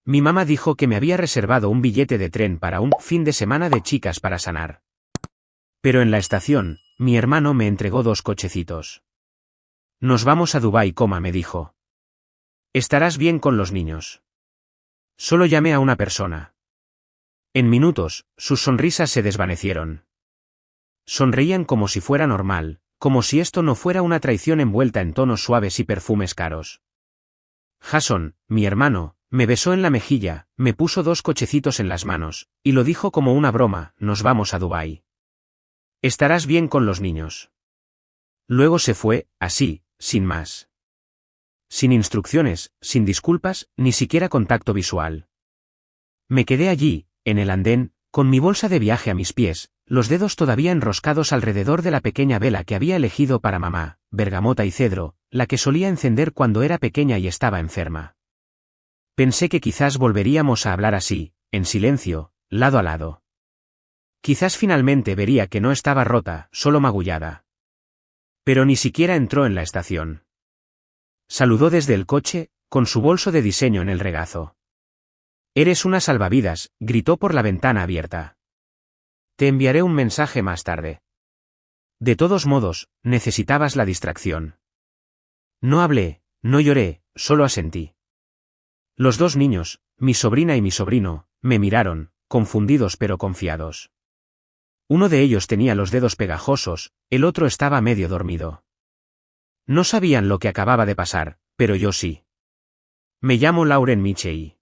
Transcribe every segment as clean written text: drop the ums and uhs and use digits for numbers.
Mi mamá dijo que me había reservado un billete de tren para un fin de semana de chicas para sanar. Pero en la estación, mi hermano me entregó 2 cochecitos. Nos vamos a Dubái, me dijo. Estarás bien con los niños. Solo llamé a una persona. En minutos, sus sonrisas se desvanecieron. Sonreían como si fuera normal, como si esto no fuera una traición envuelta en tonos suaves y perfumes caros. Jason, mi hermano, me besó en la mejilla, me puso 2 cochecitos en las manos, y lo dijo como una broma: nos vamos a Dubái. Estarás bien con los niños. Luego se fue, así, sin más. Sin instrucciones, sin disculpas, ni siquiera contacto visual. Me quedé allí, en el andén, con mi bolsa de viaje a mis pies, los dedos todavía enroscados alrededor de la pequeña vela que había elegido para mamá, bergamota y cedro, la que solía encender cuando era pequeña y estaba enferma. Pensé que quizás volveríamos a hablar así, en silencio, lado a lado. Quizás finalmente vería que no estaba rota, solo magullada. Pero ni siquiera entró en la estación. Saludó desde el coche, con su bolso de diseño en el regazo. «Eres una salvavidas», gritó por la ventana abierta. «Te enviaré un mensaje más tarde». De todos modos, necesitabas la distracción. No hablé, no lloré, solo asentí. Los 2 niños, mi sobrina y mi sobrino, me miraron, confundidos pero confiados. Uno de ellos tenía los dedos pegajosos, el otro estaba medio dormido. No sabían lo que acababa de pasar, pero yo sí. Me llamo Lauren Michei.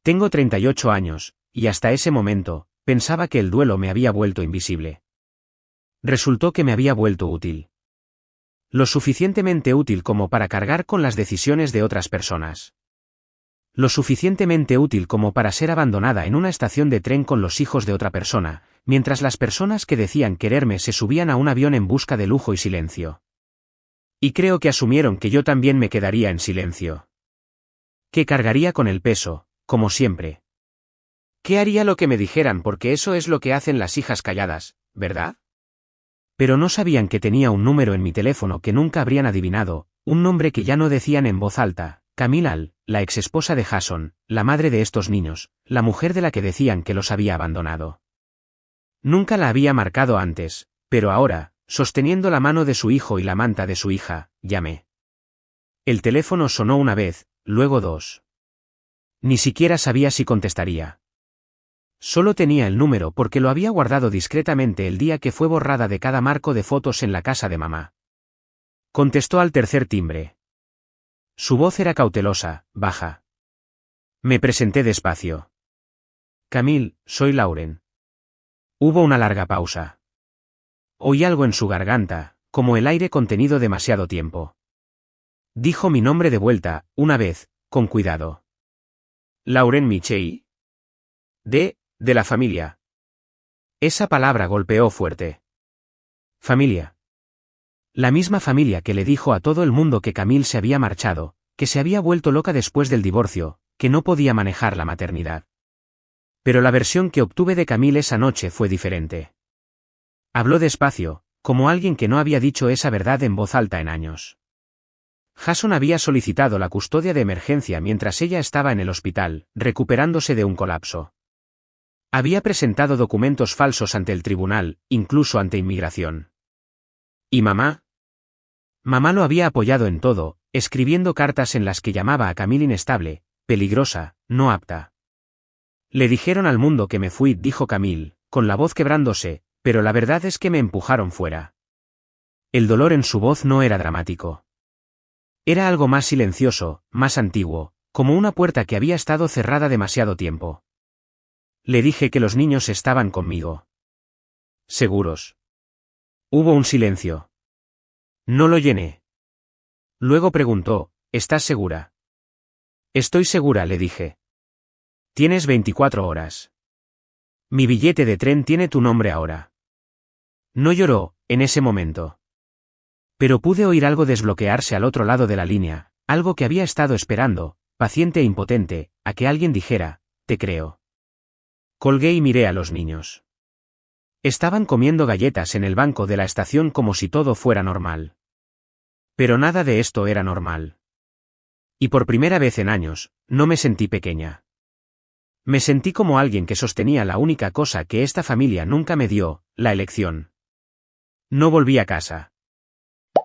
Tengo 38 años, y hasta ese momento, pensaba que el duelo me había vuelto invisible. Resultó que me había vuelto útil. Lo suficientemente útil como para cargar con las decisiones de otras personas. Lo suficientemente útil como para ser abandonada en una estación de tren con los hijos de otra persona, mientras las personas que decían quererme se subían a un avión en busca de lujo y silencio. Y creo que asumieron que yo también me quedaría en silencio. Que cargaría con el peso, como siempre. ¿Qué haría lo que me dijeran? Porque eso es lo que hacen las hijas calladas, ¿verdad? Pero no sabían que tenía un número en mi teléfono que nunca habrían adivinado, un nombre que ya no decían en voz alta: Camille Al, la exesposa de Jason, la madre de estos niños, la mujer de la que decían que los había abandonado. Nunca la había marcado antes, pero ahora, sosteniendo la mano de su hijo y la manta de su hija, llamé. El teléfono sonó una vez, luego 2. Ni siquiera sabía si contestaría. Solo tenía el número porque lo había guardado discretamente el día que fue borrada de cada marco de fotos en la casa de mamá. Contestó al tercer timbre. Su voz era cautelosa, baja. Me presenté despacio. Camille, soy Lauren. Hubo una larga pausa. Oí algo en su garganta, como el aire contenido demasiado tiempo. Dijo mi nombre de vuelta, una vez, con cuidado. Lauren Michei. De la familia. Esa palabra golpeó fuerte. Familia. La misma familia que le dijo a todo el mundo que Camille se había marchado, que se había vuelto loca después del divorcio, que no podía manejar la maternidad. Pero la versión que obtuve de Camille esa noche fue diferente. Habló despacio, como alguien que no había dicho esa verdad en voz alta en años. Jason había solicitado la custodia de emergencia mientras ella estaba en el hospital, recuperándose de un colapso. Había presentado documentos falsos ante el tribunal, incluso ante inmigración. ¿Y mamá? Mamá lo había apoyado en todo, escribiendo cartas en las que llamaba a Camille inestable, peligrosa, no apta. Le dijeron al mundo que me fui, dijo Camille, con la voz quebrándose, pero la verdad es que me empujaron fuera. El dolor en su voz no era dramático. Era algo más silencioso, más antiguo, como una puerta que había estado cerrada demasiado tiempo. Le dije que los niños estaban conmigo. ¿Seguros? Hubo un silencio. No lo llené. Luego preguntó, ¿estás segura? Estoy segura, le dije. Tienes 24 horas. Mi billete de tren tiene tu nombre ahora. No lloró, en ese momento. Pero pude oír algo desbloquearse al otro lado de la línea, algo que había estado esperando, paciente e impotente, a que alguien dijera, te creo. Colgué y miré a los niños. Estaban comiendo galletas en el banco de la estación como si todo fuera normal. Pero nada de esto era normal. Y por primera vez en años, no me sentí pequeña. Me sentí como alguien que sostenía la única cosa que esta familia nunca me dio, la elección. No volví a casa.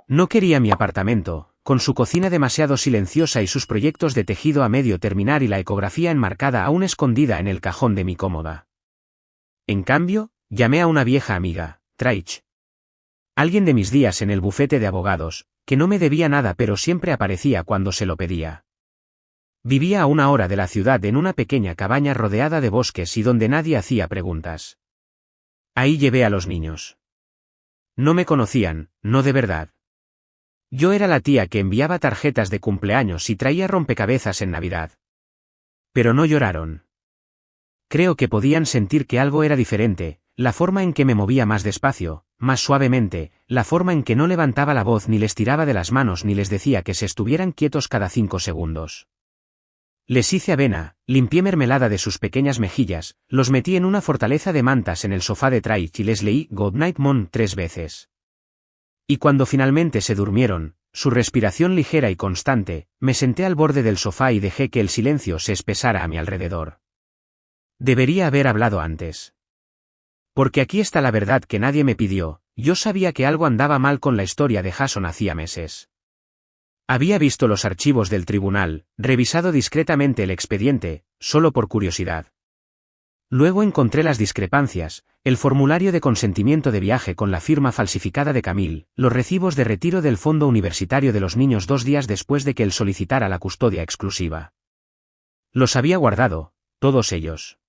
No quería mi apartamento, con su cocina demasiado silenciosa y sus proyectos de tejido a medio terminar y la ecografía enmarcada aún escondida en el cajón de mi cómoda. En cambio, llamé a una vieja amiga, Traich. Alguien de mis días en el bufete de abogados, que no me debía nada pero siempre aparecía cuando se lo pedía. Vivía a 1 hora de la ciudad en una pequeña cabaña rodeada de bosques y donde nadie hacía preguntas. Ahí llevé a los niños. No me conocían, no de verdad. Yo era la tía que enviaba tarjetas de cumpleaños y traía rompecabezas en Navidad. Pero no lloraron. Creo que podían sentir que algo era diferente, la forma en que me movía más despacio, más suavemente, la forma en que no levantaba la voz ni les tiraba de las manos ni les decía que se estuvieran quietos cada 5 segundos. Les hice avena, limpié mermelada de sus pequeñas mejillas, los metí en una fortaleza de mantas en el sofá de Traich y les leí Goodnight Mom 3 veces. Y cuando finalmente se durmieron, su respiración ligera y constante, me senté al borde del sofá y dejé que el silencio se espesara a mi alrededor. Debería haber hablado antes. Porque aquí está la verdad que nadie me pidió, yo sabía que algo andaba mal con la historia de Jason hacía meses. Había visto los archivos del tribunal, revisado discretamente el expediente, solo por curiosidad. Luego encontré las discrepancias, el formulario de consentimiento de viaje con la firma falsificada de Camille, los recibos de retiro del Fondo Universitario de los Niños 2 días después de que él solicitara la custodia exclusiva. Los había guardado, todos ellos.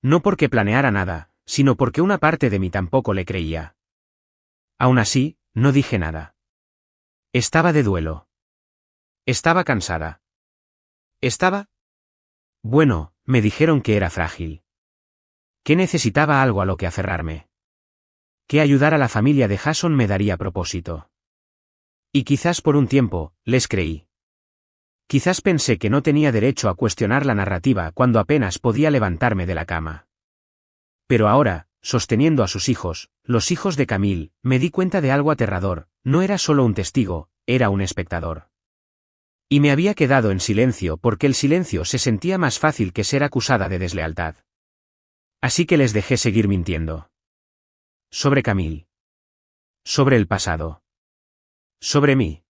No porque planeara nada, sino porque una parte de mí tampoco le creía. Aún así, no dije nada. Estaba de duelo. Estaba cansada. Bueno, me dijeron que era frágil. Que necesitaba algo a lo que aferrarme. Que ayudar a la familia de Jason me daría propósito. Y quizás por un tiempo, les creí. Quizás pensé que no tenía derecho a cuestionar la narrativa cuando apenas podía levantarme de la cama. Pero ahora, sosteniendo a sus hijos, los hijos de Camille, me di cuenta de algo aterrador, no era solo un testigo, era un espectador. Y me había quedado en silencio porque el silencio se sentía más fácil que ser acusada de deslealtad. Así que les dejé seguir mintiendo. Sobre Camille. Sobre el pasado. Sobre mí.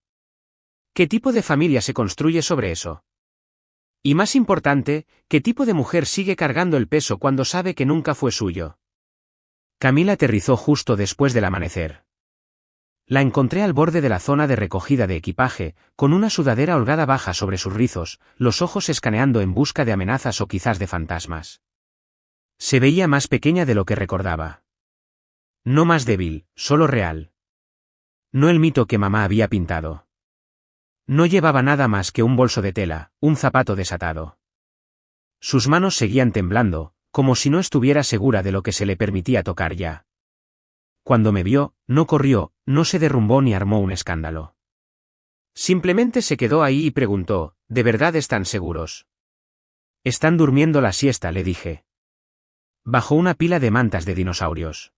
¿Qué tipo de familia se construye sobre eso? Y más importante, ¿qué tipo de mujer sigue cargando el peso cuando sabe que nunca fue suyo? Camille aterrizó justo después del amanecer. La encontré al borde de la zona de recogida de equipaje, con una sudadera holgada baja sobre sus rizos, los ojos escaneando en busca de amenazas o quizás de fantasmas. Se veía más pequeña de lo que recordaba. No más débil, solo real. No el mito que mamá había pintado. No llevaba nada más que un bolso de tela, un zapato desatado. Sus manos seguían temblando, como si no estuviera segura de lo que se le permitía tocar ya. Cuando me vio, no corrió, no se derrumbó ni armó un escándalo. Simplemente se quedó ahí y preguntó, ¿de verdad están seguros? Están durmiendo la siesta, le dije. Bajo una pila de mantas de dinosaurios.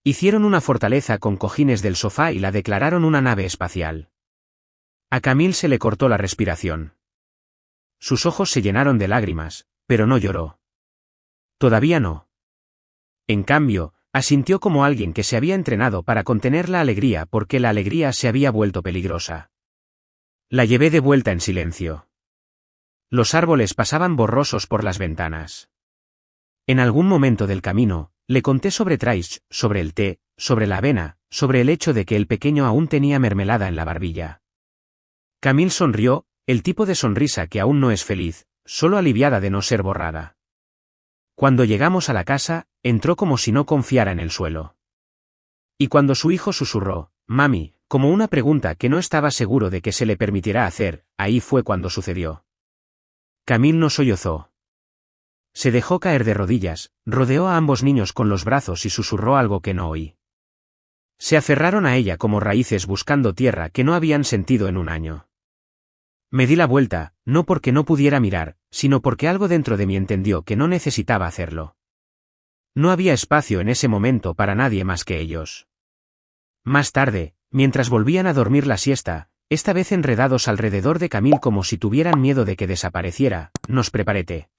Hicieron una fortaleza con cojines del sofá y la declararon una nave espacial. A Camille se le cortó la respiración. Sus ojos se llenaron de lágrimas, pero no lloró. Todavía no. En cambio, asintió como alguien que se había entrenado para contener la alegría porque la alegría se había vuelto peligrosa. La llevé de vuelta en silencio. Los árboles pasaban borrosos por las ventanas. En algún momento del camino, le conté sobre Traich, sobre el té, sobre la avena, sobre el hecho de que el pequeño aún tenía mermelada en la barbilla. Camille sonrió, el tipo de sonrisa que aún no es feliz, solo aliviada de no ser borrada. Cuando llegamos a la casa, entró como si no confiara en el suelo. Y cuando su hijo susurró, «Mami», como una pregunta que no estaba seguro de que se le permitiera hacer, ahí fue cuando sucedió. Camille no sollozó. Se dejó caer de rodillas, rodeó a ambos niños con los brazos y susurró algo que no oí. Se aferraron a ella como raíces buscando tierra que no habían sentido en un año. Me di la vuelta, no porque no pudiera mirar, sino porque algo dentro de mí entendió que no necesitaba hacerlo. No había espacio en ese momento para nadie más que ellos. Más tarde, mientras volvían a dormir la siesta, esta vez enredados alrededor de Camille como si tuvieran miedo de que desapareciera, nos preparé té.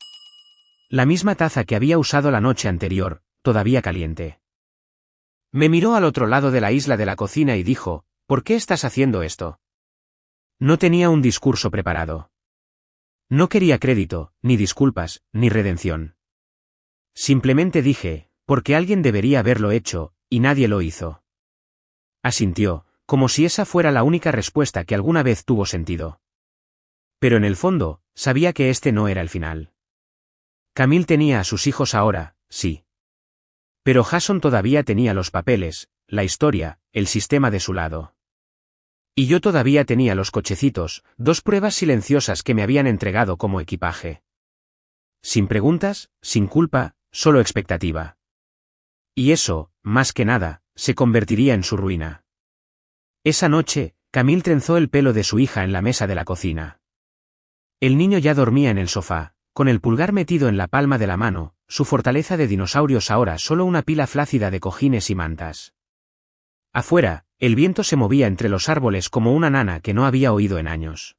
La misma taza que había usado la noche anterior, todavía caliente. Me miró al otro lado de la isla de la cocina y dijo, ¿por qué estás haciendo esto? No tenía un discurso preparado. No quería crédito, ni disculpas, ni redención. Simplemente dije, porque alguien debería haberlo hecho, y nadie lo hizo. Asintió, como si esa fuera la única respuesta que alguna vez tuvo sentido. Pero en el fondo, sabía que este no era el final. Camille tenía a sus hijos ahora, sí. Pero Jason todavía tenía los papeles, la historia, el sistema de su lado. Y yo todavía tenía los cochecitos, 2 pruebas silenciosas que me habían entregado como equipaje. Sin preguntas, sin culpa, solo expectativa. Y eso, más que nada, se convertiría en su ruina. Esa noche, Camille trenzó el pelo de su hija en la mesa de la cocina. El niño ya dormía en el sofá, con el pulgar metido en la palma de la mano, su fortaleza de dinosaurios ahora solo una pila flácida de cojines y mantas. Afuera, el viento se movía entre los árboles como una nana que no había oído en años.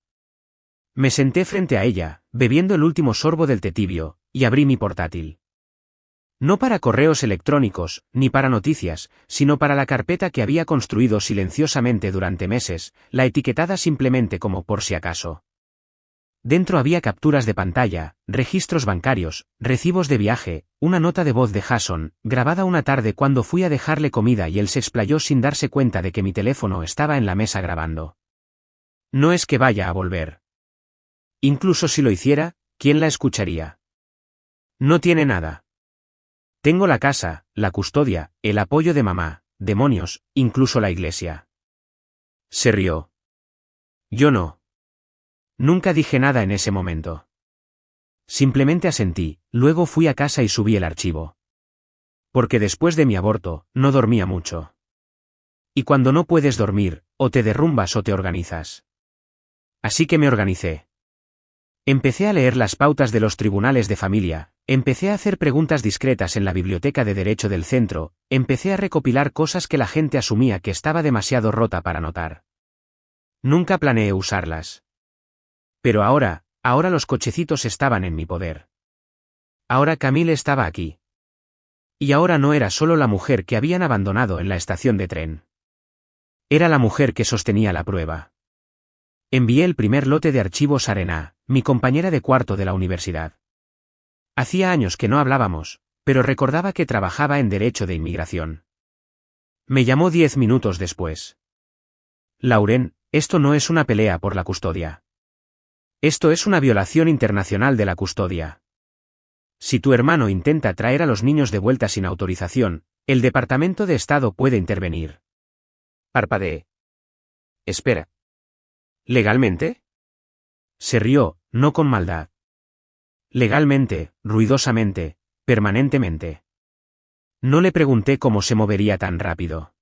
Me senté frente a ella, bebiendo el último sorbo del té tibio, y abrí mi portátil. No para correos electrónicos, ni para noticias, sino para la carpeta que había construido silenciosamente durante meses, la etiquetada simplemente como por si acaso. Dentro había capturas de pantalla, registros bancarios, recibos de viaje, una nota de voz de Jason, grabada una tarde cuando fui a dejarle comida y él se explayó sin darse cuenta de que mi teléfono estaba en la mesa grabando. No es que vaya a volver. Incluso si lo hiciera, ¿quién la escucharía? No tiene nada. Tengo la casa, la custodia, el apoyo de mamá, demonios, incluso la iglesia. Se rió. Yo no. Nunca dije nada en ese momento. Simplemente asentí, luego fui a casa y subí el archivo. Porque después de mi aborto, no dormía mucho. Y cuando no puedes dormir, o te derrumbas o te organizas. Así que me organicé. Empecé a leer las pautas de los tribunales de familia, empecé a hacer preguntas discretas en la biblioteca de derecho del centro, empecé a recopilar cosas que la gente asumía que estaba demasiado rota para notar. Nunca planeé usarlas. Pero ahora los cochecitos estaban en mi poder. Ahora Camille estaba aquí. Y ahora no era solo la mujer que habían abandonado en la estación de tren. Era la mujer que sostenía la prueba. Envié el primer lote de archivos a Arena, mi compañera de cuarto de la universidad. Hacía años que no hablábamos, pero recordaba que trabajaba en derecho de inmigración. Me llamó 10 minutos después. Lauren, esto no es una pelea por la custodia. Esto es una violación internacional de la custodia. Si tu hermano intenta traer a los niños de vuelta sin autorización, el Departamento de Estado puede intervenir. Parpadeé. Espera. ¿Legalmente? Se rió, no con maldad. Legalmente, ruidosamente, permanentemente. No le pregunté cómo se movería tan rápido.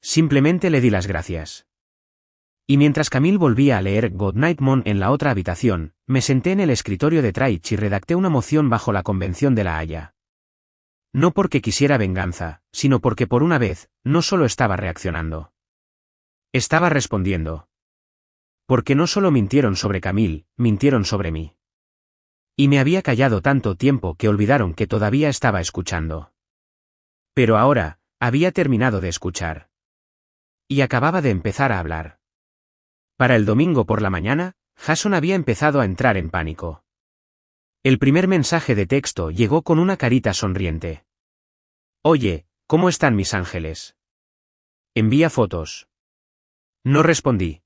Simplemente le di las gracias. Y mientras Camille volvía a leer Goodnight Moon en la otra habitación, me senté en el escritorio de Traich y redacté una moción bajo la Convención de la Haya. No porque quisiera venganza, sino porque por una vez, no solo estaba reaccionando. Estaba respondiendo. Porque no solo mintieron sobre Camille, mintieron sobre mí. Y me había callado tanto tiempo que olvidaron que todavía estaba escuchando. Pero ahora, había terminado de escuchar. Y acababa de empezar a hablar. Para el domingo por la mañana, Jason había empezado a entrar en pánico. El primer mensaje de texto llegó con una carita sonriente. Oye, ¿cómo están mis ángeles? Envía fotos. No respondí.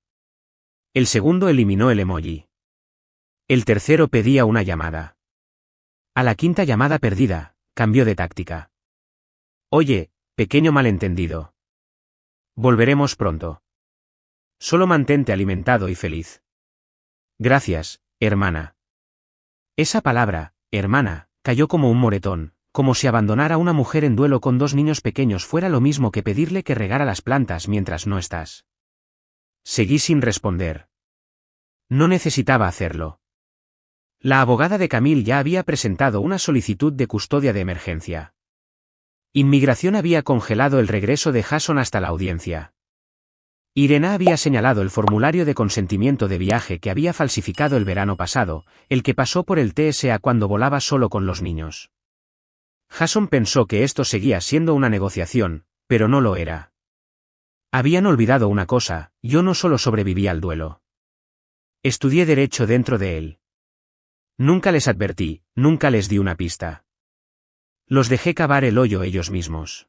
El segundo eliminó el emoji. El tercero pedía una llamada. A la quinta llamada perdida, cambió de táctica. Oye, pequeño malentendido. Volveremos pronto. Solo mantente alimentado y feliz. Gracias, hermana. Esa palabra, hermana, cayó como un moretón, como si abandonar a una mujer en duelo con 2 niños pequeños fuera lo mismo que pedirle que regara las plantas mientras no estás. Seguí sin responder. No necesitaba hacerlo. La abogada de Camille ya había presentado una solicitud de custodia de emergencia. Inmigración había congelado el regreso de Jason hasta la audiencia. Irena había señalado el formulario de consentimiento de viaje que había falsificado el verano pasado, el que pasó por el TSA cuando volaba solo con los niños. Jason pensó que esto seguía siendo una negociación, pero no lo era. Habían olvidado una cosa: yo no solo sobreviví al duelo. Estudié derecho dentro de él. Nunca les advertí, nunca les di una pista. Los dejé cavar el hoyo ellos mismos.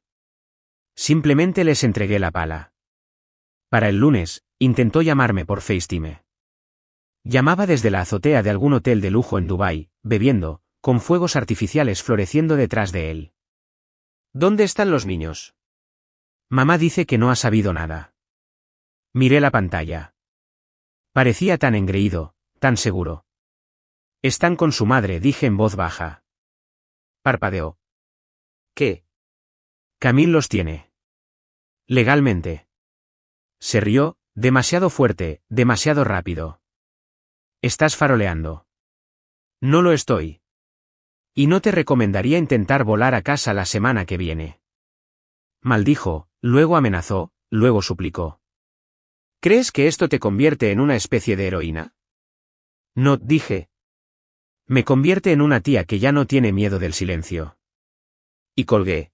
Simplemente les entregué la pala. Para el lunes, intentó llamarme por FaceTime. Llamaba desde la azotea de algún hotel de lujo en Dubái, bebiendo, con fuegos artificiales floreciendo detrás de él. ¿Dónde están los niños? Mamá dice que no ha sabido nada. Miré la pantalla. Parecía tan engreído, tan seguro. Están con su madre, dije en voz baja. Parpadeó. ¿Qué? Camille los tiene. Legalmente. Se rió, demasiado fuerte, demasiado rápido. Estás faroleando. No lo estoy. Y no te recomendaría intentar volar a casa la semana que viene. Maldijo, luego amenazó, luego suplicó. ¿Crees que esto te convierte en una especie de heroína? No, dije. Me convierte en una tía que ya no tiene miedo del silencio. Y colgué.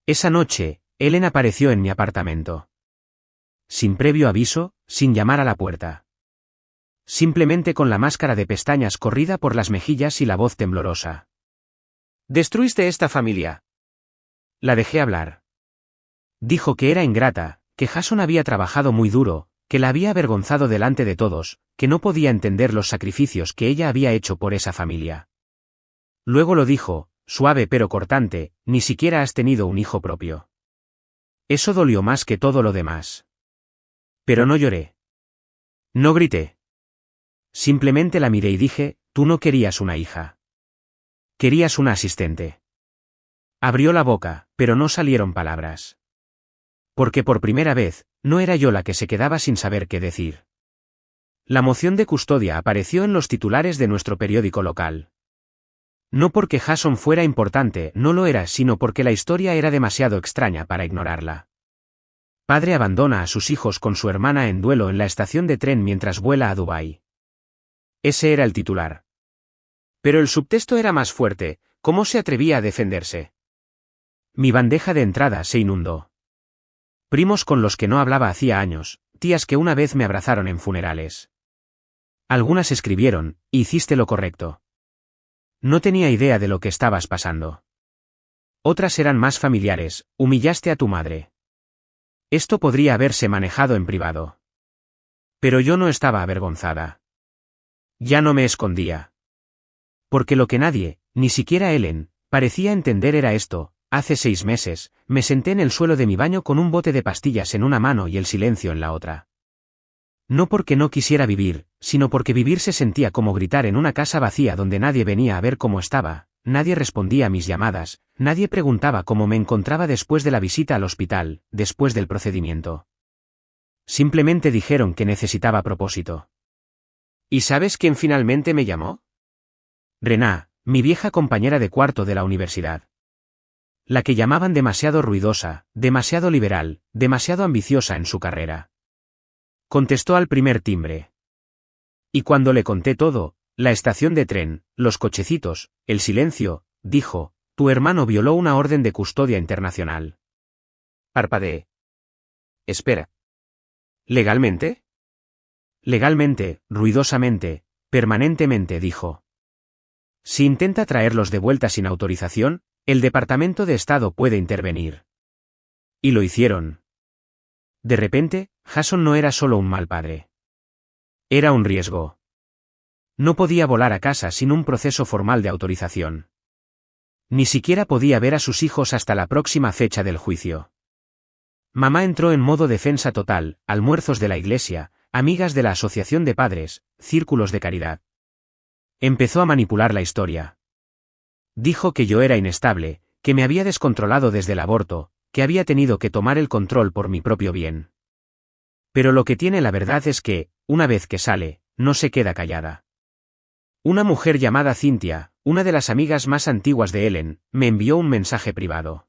Esa noche, Ellen apareció en mi apartamento. Sin previo aviso, sin llamar a la puerta. Simplemente con la máscara de pestañas corrida por las mejillas y la voz temblorosa. ¿Destruiste esta familia? La dejé hablar. Dijo que era ingrata, que Jason había trabajado muy duro, que la había avergonzado delante de todos, que no podía entender los sacrificios que ella había hecho por esa familia. Luego lo dijo, suave pero cortante: ni siquiera has tenido un hijo propio. Eso dolió más que todo lo demás. Pero no lloré. No grité. Simplemente la miré y dije: tú no querías una hija. Querías una asistente. Abrió la boca, pero no salieron palabras. Porque por primera vez, no era yo la que se quedaba sin saber qué decir. La moción de custodia apareció en los titulares de nuestro periódico local. No porque Jason fuera importante, no lo era, sino porque la historia era demasiado extraña para ignorarla. Padre abandona a sus hijos con su hermana en duelo en la estación de tren mientras vuela a Dubái. Ese era el titular. Pero el subtexto era más fuerte: ¿cómo se atrevía a defenderse? Mi bandeja de entrada se inundó. Primos con los que no hablaba hacía años, tías que una vez me abrazaron en funerales. Algunas escribieron: hiciste lo correcto. No tenía idea de lo que estabas pasando. Otras eran más familiares: humillaste a tu madre. Esto podría haberse manejado en privado. Pero yo no estaba avergonzada. Ya no me escondía. Porque lo que nadie, ni siquiera Ellen, parecía entender era esto: hace 6 meses, me senté en el suelo de mi baño con un bote de pastillas en una mano y el silencio en la otra. No porque no quisiera vivir, sino porque vivir se sentía como gritar en una casa vacía donde nadie venía a ver cómo estaba, nadie respondía a mis llamadas, nadie preguntaba cómo me encontraba después de la visita al hospital, después del procedimiento. Simplemente dijeron que necesitaba propósito. ¿Y sabes quién finalmente me llamó? Rená, mi vieja compañera de cuarto de la universidad. La que llamaban demasiado ruidosa, demasiado liberal, demasiado ambiciosa en su carrera. Contestó al primer timbre. Y cuando le conté todo, la estación de tren, los cochecitos, el silencio, dijo: tu hermano violó una orden de custodia internacional. Parpadeé. Espera. ¿Legalmente? Legalmente, ruidosamente, permanentemente, dijo. Si intenta traerlos de vuelta sin autorización, el Departamento de Estado puede intervenir. Y lo hicieron. De repente, Jason no era solo un mal padre. Era un riesgo. No podía volar a casa sin un proceso formal de autorización. Ni siquiera podía ver a sus hijos hasta la próxima fecha del juicio. Mamá entró en modo defensa total: almuerzos de la iglesia, amigas de la asociación de padres, círculos de caridad. Empezó a manipular la historia. Dijo que yo era inestable, que me había descontrolado desde el aborto, que había tenido que tomar el control por mi propio bien. Pero lo que tiene la verdad es que, una vez que sale, no se queda callada. Una mujer llamada Cynthia, una de las amigas más antiguas de Ellen, me envió un mensaje privado.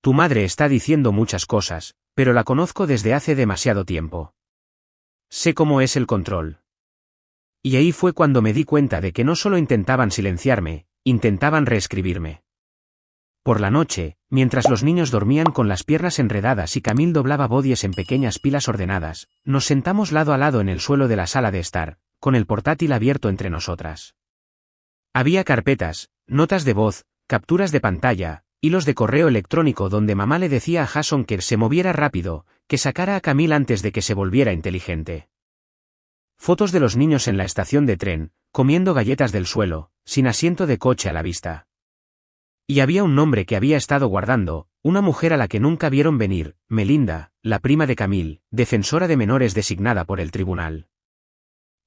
Tu madre está diciendo muchas cosas, pero la conozco desde hace demasiado tiempo. Sé cómo es el control. Y ahí fue cuando me di cuenta de que no solo intentaban silenciarme, intentaban reescribirme. Por la noche, mientras los niños dormían con las piernas enredadas y Camille doblaba bodies en pequeñas pilas ordenadas, nos sentamos lado a lado en el suelo de la sala de estar, con el portátil abierto entre nosotras. Había carpetas, notas de voz, capturas de pantalla, hilos de correo electrónico donde mamá le decía a Jason que se moviera rápido, que sacara a Camille antes de que se volviera inteligente. Fotos de los niños en la estación de tren, comiendo galletas del suelo, sin asiento de coche a la vista. Y había un nombre que había estado guardando, una mujer a la que nunca vieron venir, Melinda, la prima de Camille, defensora de menores designada por el tribunal.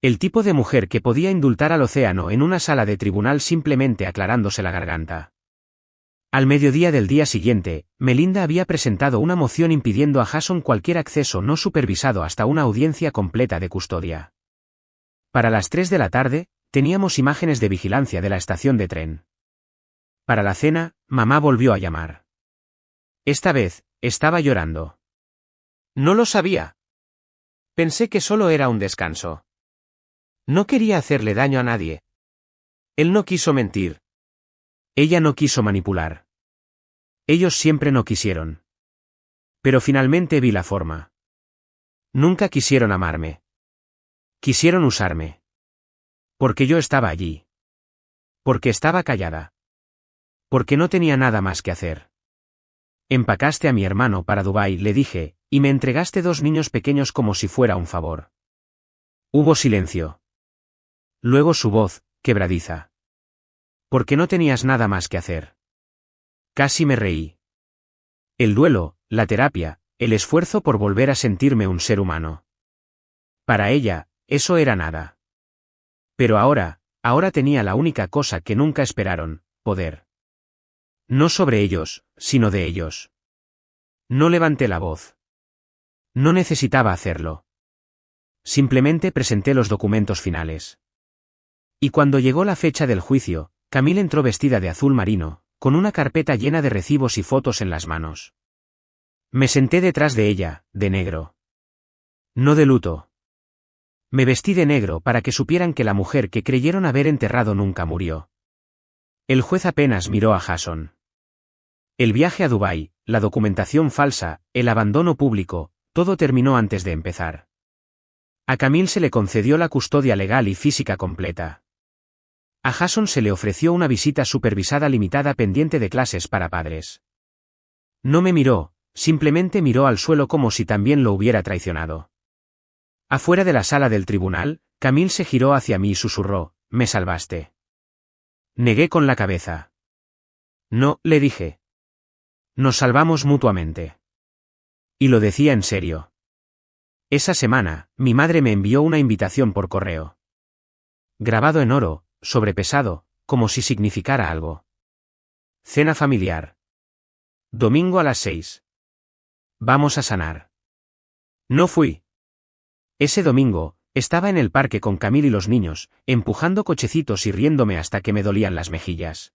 El tipo de mujer que podía indultar al océano en una sala de tribunal simplemente aclarándose la garganta. Al mediodía del día siguiente, Melinda había presentado una moción impidiendo a Jason cualquier acceso no supervisado hasta una audiencia completa de custodia. Para las 3 de la tarde, teníamos imágenes de vigilancia de la estación de tren. Para la cena, mamá volvió a llamar. Esta vez, estaba llorando. No lo sabía. Pensé que solo era un descanso. No quería hacerle daño a nadie. Él no quiso mentir. Ella no quiso manipular. Ellos siempre no quisieron. Pero finalmente vi la forma. Nunca quisieron amarme. Quisieron usarme. Porque yo estaba allí. Porque estaba callada. Porque no tenía nada más que hacer. Empacaste a mi hermano para Dubái, le dije, y me entregaste 2 niños pequeños como si fuera un favor. Hubo silencio. Luego su voz, quebradiza. Porque no tenías nada más que hacer. Casi me reí. El duelo, la terapia, el esfuerzo por volver a sentirme un ser humano. Para ella, eso era nada. Pero ahora tenía la única cosa que nunca esperaron, poder. No sobre ellos, sino de ellos. No levanté la voz. No necesitaba hacerlo. Simplemente presenté los documentos finales. Y cuando llegó la fecha del juicio, Camille entró vestida de azul marino, con una carpeta llena de recibos y fotos en las manos. Me senté detrás de ella, de negro. No de luto. Me vestí de negro para que supieran que la mujer que creyeron haber enterrado nunca murió. El juez apenas miró a Jason. El viaje a Dubái, la documentación falsa, el abandono público, todo terminó antes de empezar. A Camille se le concedió la custodia legal y física completa. A Jason se le ofreció una visita supervisada limitada pendiente de clases para padres. No me miró, simplemente miró al suelo como si también lo hubiera traicionado. Afuera de la sala del tribunal, Camille se giró hacia mí y susurró, «Me salvaste». Negué con la cabeza. «No», le dije. «Nos salvamos mutuamente». Y lo decía en serio. Esa semana, mi madre me envió una invitación por correo. Grabado en oro, sobrepesado, como si significara algo. Cena familiar. Domingo a las 6. Vamos a sanar. No fui. Ese domingo, estaba en el parque con Camille y los niños, empujando cochecitos y riéndome hasta que me dolían las mejillas.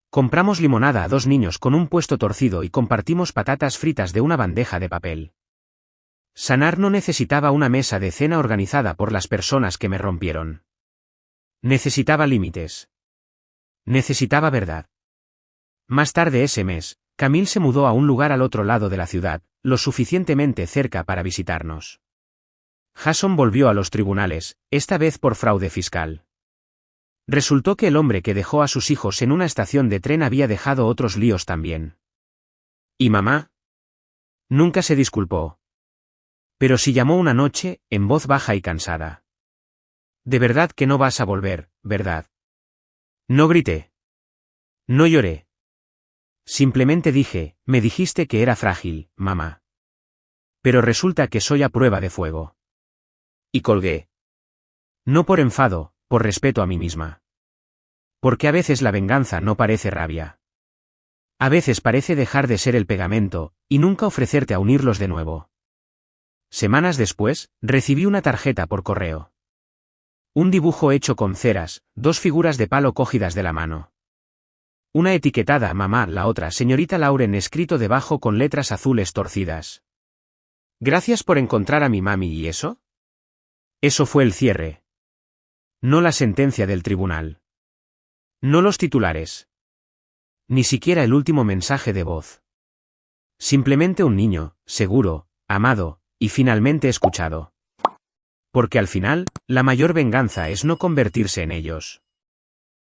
Compramos limonada a 2 niños con un puesto torcido y compartimos patatas fritas de una bandeja de papel. Sanar no necesitaba una mesa de cena organizada por las personas que me rompieron. Necesitaba límites. Necesitaba verdad. Más tarde ese mes, Camille se mudó a un lugar al otro lado de la ciudad, lo suficientemente cerca para visitarnos. Jason volvió a los tribunales, esta vez por fraude fiscal. Resultó que el hombre que dejó a sus hijos en una estación de tren había dejado otros líos también. ¿Y mamá? Nunca se disculpó. Pero sí llamó una noche, en voz baja y cansada. De verdad que no vas a volver, ¿verdad? No grité. No lloré. Simplemente dije, me dijiste que era frágil, mamá. Pero resulta que soy a prueba de fuego. Y colgué. No por enfado, por respeto a mí misma. Porque a veces la venganza no parece rabia. A veces parece dejar de ser el pegamento, y nunca ofrecerte a unirlos de nuevo. Semanas después, recibí una tarjeta por correo. Un dibujo hecho con ceras, 2 figuras de palo cogidas de la mano. Una etiquetada mamá, la otra señorita Lauren escrito debajo con letras azules torcidas. Gracias por encontrar a mi mami y eso. Eso fue el cierre. No la sentencia del tribunal. No los titulares. Ni siquiera el último mensaje de voz. Simplemente un niño, seguro, amado, y finalmente escuchado. Porque al final, la mayor venganza es no convertirse en ellos.